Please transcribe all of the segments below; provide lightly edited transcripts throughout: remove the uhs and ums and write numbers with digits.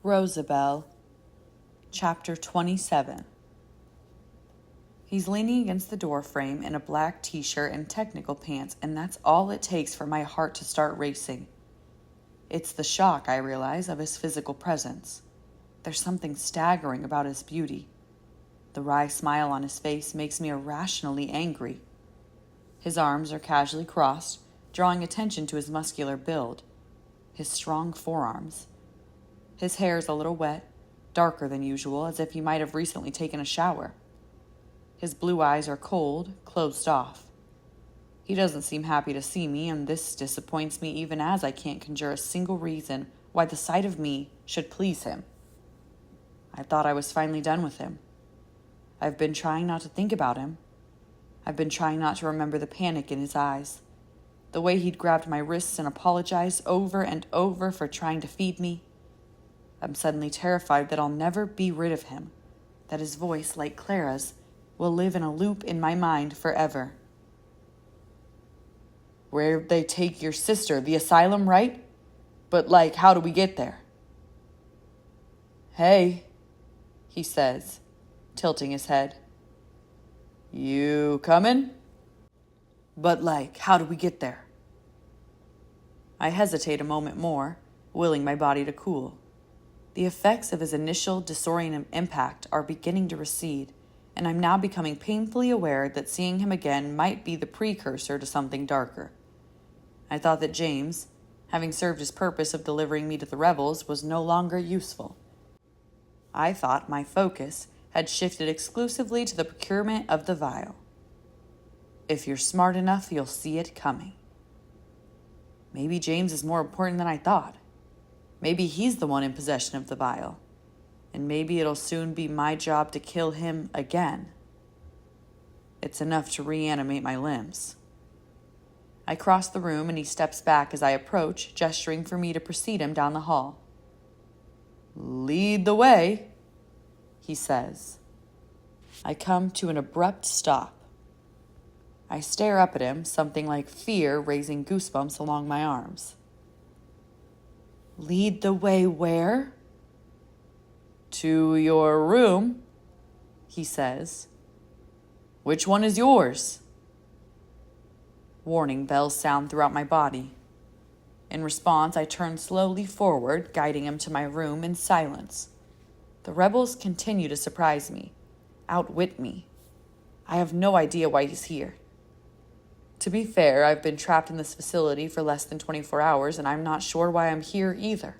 Rosabelle, Chapter 27. He's leaning against the doorframe in a black t-shirt and technical pants, and that's all it takes for my heart to start racing. It's the shock, I realize, of his physical presence. There's something staggering about his beauty. The wry smile on his face makes me irrationally angry. His arms are casually crossed, drawing attention to his muscular build, his strong forearms. His hair is a little wet, darker than usual, as if he might have recently taken a shower. His blue eyes are cold, closed off. He doesn't seem happy to see me, and this disappoints me even as I can't conjure a single reason why the sight of me should please him. I thought I was finally done with him. I've been trying not to think about him. I've been trying not to remember the panic in his eyes, the way he'd grabbed my wrists and apologized over and over for trying to feed me. I'm suddenly terrified that I'll never be rid of him, that his voice, like Clara's, will live in a loop in my mind forever. Where'd they take your sister? The asylum, right? But, how do we get there? Hey, he says, tilting his head. You coming? But, how do we get there? I hesitate a moment more, willing my body to cool. The effects of his initial disorienting impact are beginning to recede, and I'm now becoming painfully aware that seeing him again might be the precursor to something darker. I thought that James, having served his purpose of delivering me to the rebels, was no longer useful. I thought my focus had shifted exclusively to the procurement of the vial. If you're smart enough, you'll see it coming. Maybe James is more important than I thought. Maybe he's the one in possession of the vial, and maybe it'll soon be my job to kill him again. It's enough to reanimate my limbs. I cross the room and he steps back as I approach, gesturing for me to precede him down the hall. Lead the way, he says. I come to an abrupt stop. I stare up at him, something like fear raising goosebumps along my arms. Lead the way where? To your room, he says. Which one is yours? Warning bells sound throughout my body. In response, I turn slowly forward, guiding him to my room in silence. The rebels continue to surprise me, outwit me. I have no idea why he's here. To be fair, I've been trapped in this facility for less than 24 hours, and I'm not sure why I'm here either.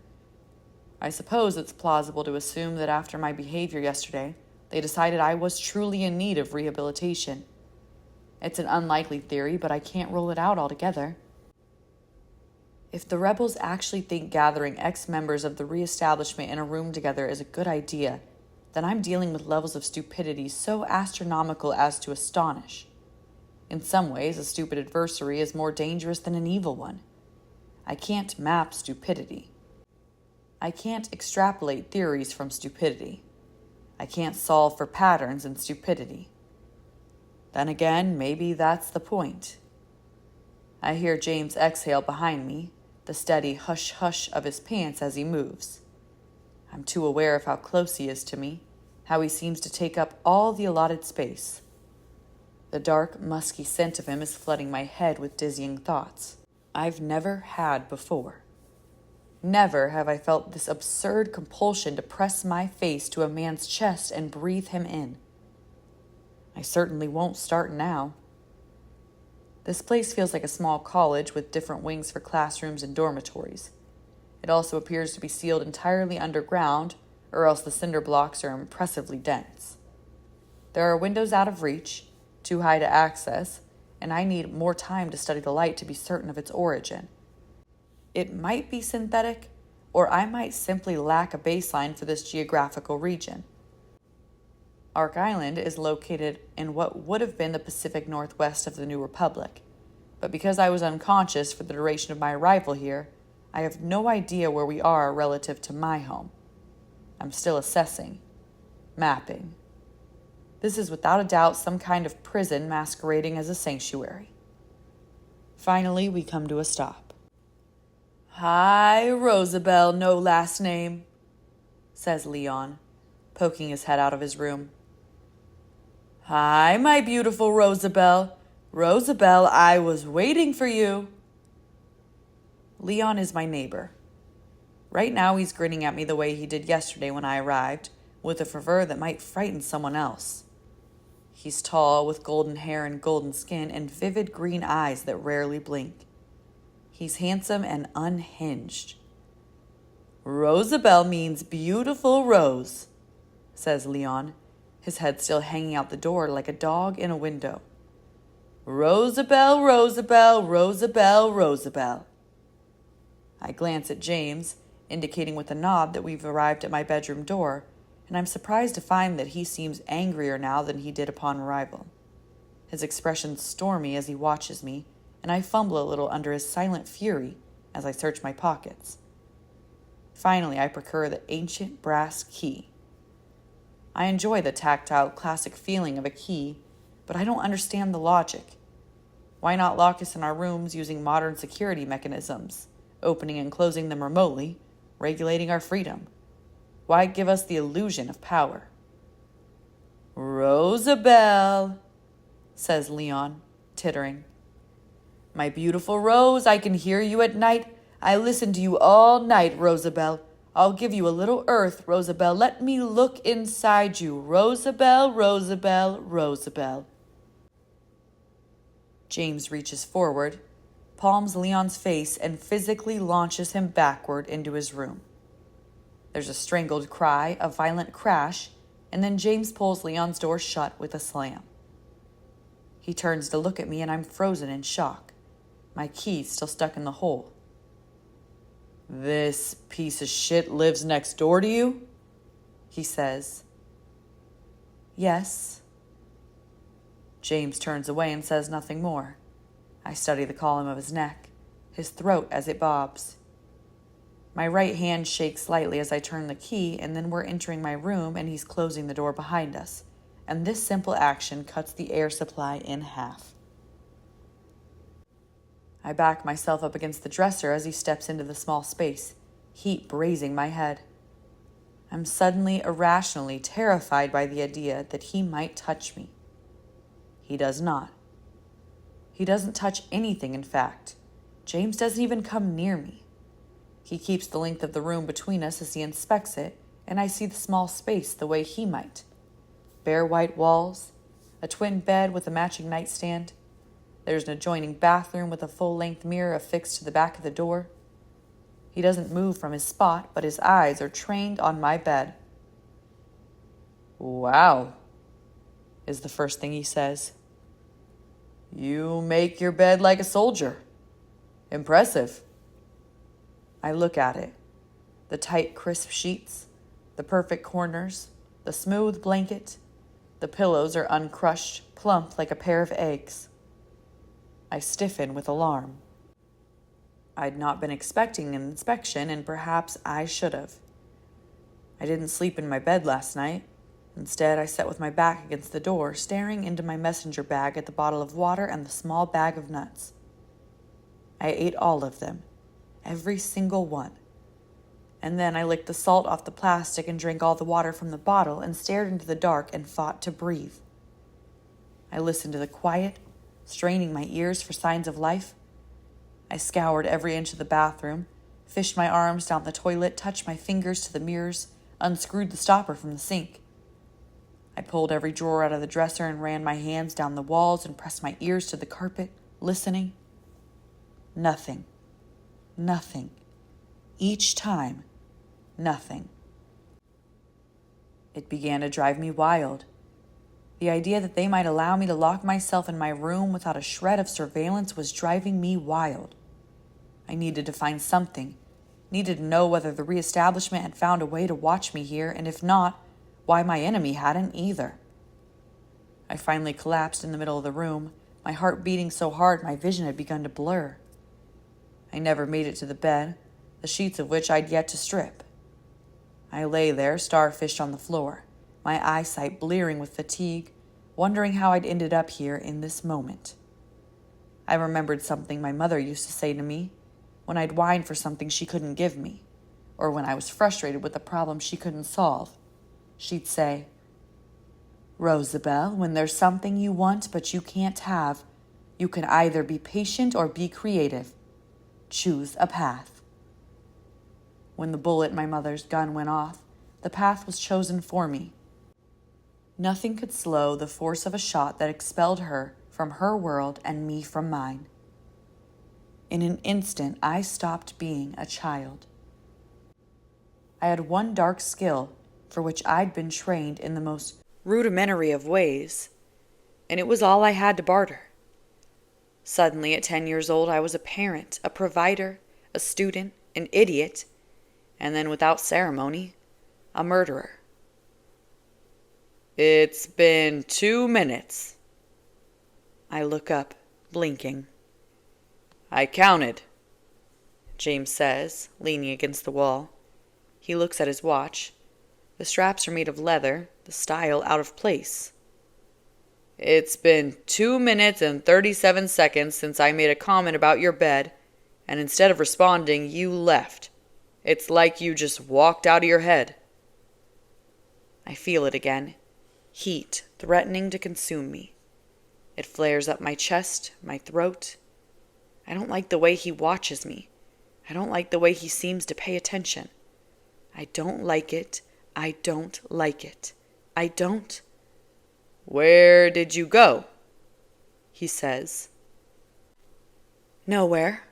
I suppose it's plausible to assume that after my behavior yesterday, they decided I was truly in need of rehabilitation. It's an unlikely theory, but I can't rule it out altogether. If the rebels actually think gathering ex-members of the reestablishment in a room together is a good idea, then I'm dealing with levels of stupidity so astronomical as to astonish. In some ways, a stupid adversary is more dangerous than an evil one. I can't map stupidity. I can't extrapolate theories from stupidity. I can't solve for patterns in stupidity. Then again, maybe that's the point. I hear James exhale behind me, the steady hush-hush of his pants as he moves. I'm too aware of how close he is to me, how he seems to take up all the allotted space. The dark, musky scent of him is flooding my head with dizzying thoughts I've never had before. Never have I felt this absurd compulsion to press my face to a man's chest and breathe him in. I certainly won't start now. This place feels like a small college with different wings for classrooms and dormitories. It also appears to be sealed entirely underground, or else the cinder blocks are impressively dense. There are windows out of reach, too high to access, and I need more time to study the light to be certain of its origin. It might be synthetic, or I might simply lack a baseline for this geographical region. Ark Island is located in what would have been the Pacific Northwest of the New Republic, but because I was unconscious for the duration of my arrival here, I have no idea where we are relative to my home. I'm still assessing, mapping. This is without a doubt some kind of prison masquerading as a sanctuary. Finally, we come to a stop. Hi, Rosabelle, no last name. says Leon, poking his head out of his room. Hi, my beautiful Rosabelle. Rosabelle, I was waiting for you. Leon is my neighbor. Right now he's grinning at me the way he did yesterday when I arrived, with a fervor that might frighten someone else. He's tall, with golden hair and golden skin and vivid green eyes that rarely blink. He's handsome and unhinged. Rosabelle means beautiful rose, says Leon, his head still hanging out the door like a dog in a window. Rosabelle, Rosabelle, Rosabelle, Rosabelle. I glance at James, indicating with a nod that we've arrived at my bedroom door, and I'm surprised to find that he seems angrier now than he did upon arrival. His expression's stormy as he watches me, and I fumble a little under his silent fury as I search my pockets. Finally, I procure the ancient brass key. I enjoy the tactile, classic feeling of a key, but I don't understand the logic. Why not lock us in our rooms using modern security mechanisms, opening and closing them remotely, regulating our freedom? Why give us the illusion of power? Rosabelle, says Leon, tittering. My beautiful Rose, I can hear you at night. I listen to you all night, Rosabelle. I'll give you a little earth, Rosabelle. Let me look inside you. Rosabelle, Rosabelle, Rosabelle. James reaches forward, palms Leon's face, and physically launches him backward into his room. There's a strangled cry, a violent crash, and then James pulls Leon's door shut with a slam. He turns to look at me, and I'm frozen in shock, my key still stuck in the hole. This piece of shit lives next door to you? He says. Yes. James turns away and says nothing more. I study the column of his neck, his throat as it bobs. My right hand shakes slightly as I turn the key, and then we're entering my room and he's closing the door behind us, and this simple action cuts the air supply in half. I back myself up against the dresser as he steps into the small space, heat braising my head. I'm suddenly, irrationally terrified by the idea that he might touch me. He does not. He doesn't touch anything, in fact. James doesn't even come near me. He keeps the length of the room between us as he inspects it, and I see the small space the way he might. Bare white walls, a twin bed with a matching nightstand. There's an adjoining bathroom with a full-length mirror affixed to the back of the door. He doesn't move from his spot, but his eyes are trained on my bed. Wow, is the first thing he says. You make your bed like a soldier. Impressive. I look at it. The tight, crisp sheets, the perfect corners, the smooth blanket. The pillows are uncrushed, plump like a pair of eggs. I stiffen with alarm. I'd not been expecting an inspection, and perhaps I should have. I didn't sleep in my bed last night. Instead, I sat with my back against the door, staring into my messenger bag at the bottle of water and the small bag of nuts. I ate all of them, every single one. And then I licked the salt off the plastic and drank all the water from the bottle and stared into the dark and fought to breathe. I listened to the quiet, straining my ears for signs of life. I scoured every inch of the bathroom, fished my arms down the toilet, touched my fingers to the mirrors, unscrewed the stopper from the sink. I pulled every drawer out of the dresser and ran my hands down the walls and pressed my ears to the carpet, listening. Nothing. Nothing. Each time, nothing. It began to drive me wild. The idea that they might allow me to lock myself in my room without a shred of surveillance was driving me wild. I needed to find something, needed to know whether the reestablishment had found a way to watch me here, and if not, why my enemy hadn't either. I finally collapsed in the middle of the room, my heart beating so hard my vision had begun to blur. I never made it to the bed, the sheets of which I'd yet to strip. I lay there, starfished on the floor, my eyesight blearing with fatigue, wondering how I'd ended up here in this moment. I remembered something my mother used to say to me when I'd whine for something she couldn't give me. or when I was frustrated with a problem she couldn't solve. She'd say, "Rosabelle, when there's something you want but you can't have, you can either be patient or be creative. Choose a path." When the bullet in my mother's gun went off, the path was chosen for me. Nothing could slow the force of a shot that expelled her from her world and me from mine. In an instant, I stopped being a child. I had one dark skill for which I'd been trained in the most rudimentary of ways, and it was all I had to barter. Suddenly, at 10 years old, I was a parent, a provider, a student, an idiot, and then without ceremony, a murderer. "It's been 2 minutes. I look up, blinking. "I counted," James says, leaning against the wall. He looks at his watch. The straps are made of leather, the style out of place. "It's been 2 minutes and 37 seconds since I made a comment about your bed, and instead of responding, you left. It's like you just walked out of your head." I feel it again. Heat threatening to consume me. It flares up my chest, my throat. I don't like the way he watches me. I don't like the way he seems to pay attention. I don't like it. I don't like it. I don't. "Where did you go?" he says. "Nowhere,"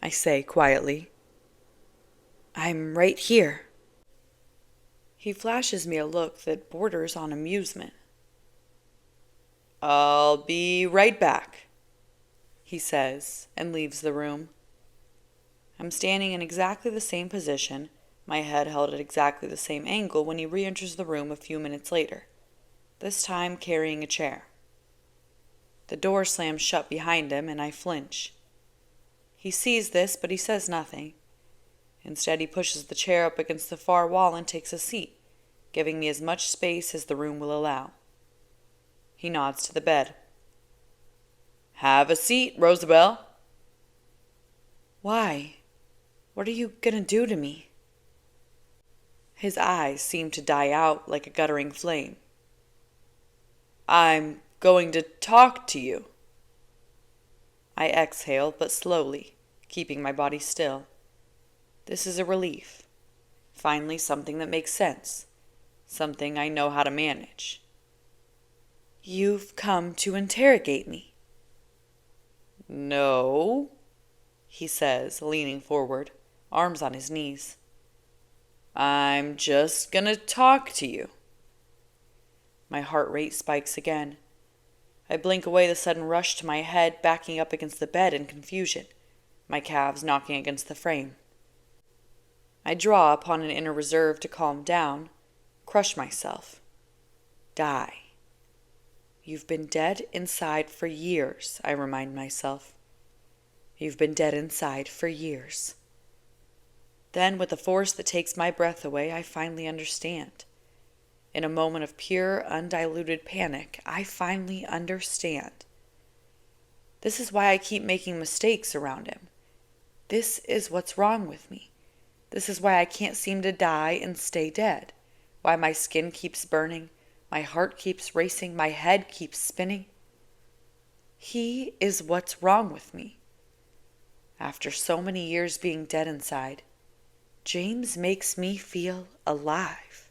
I say quietly. "I'm right here." He flashes me a look that borders on amusement. "I'll be right back," he says, and leaves the room. I'm standing in exactly the same position, my head held at exactly the same angle when he re-enters the room a few minutes later, this time carrying a chair. The door slams shut behind him, and I flinch. He sees this, but he says nothing. Instead, he pushes the chair up against the far wall and takes a seat, giving me as much space as the room will allow. He nods to the bed. "Have a seat, Rosabelle." "Why? What are you going to do to me?" His eyes seem to die out like a guttering flame. "I'm going to talk to you." I exhale, but slowly, keeping my body still. This is a relief. Finally, something that makes sense. Something I know how to manage. "You've come to interrogate me." "No," he says, leaning forward, arms on his knees. "I'm just gonna talk to you." My heart rate spikes again. I blink away the sudden rush to my head, backing up against the bed in confusion, my calves knocking against the frame. I draw upon an inner reserve to calm down, crush myself. Die. "You've been dead inside for years," I remind myself. "You've been dead inside for years." Then, with a force that takes my breath away, I finally understand. In a moment of pure, undiluted panic, I finally understand. This is why I keep making mistakes around him. This is what's wrong with me. This is why I can't seem to die and stay dead. Why my skin keeps burning, my heart keeps racing, my head keeps spinning. He is what's wrong with me. After so many years being dead inside, James makes me feel alive.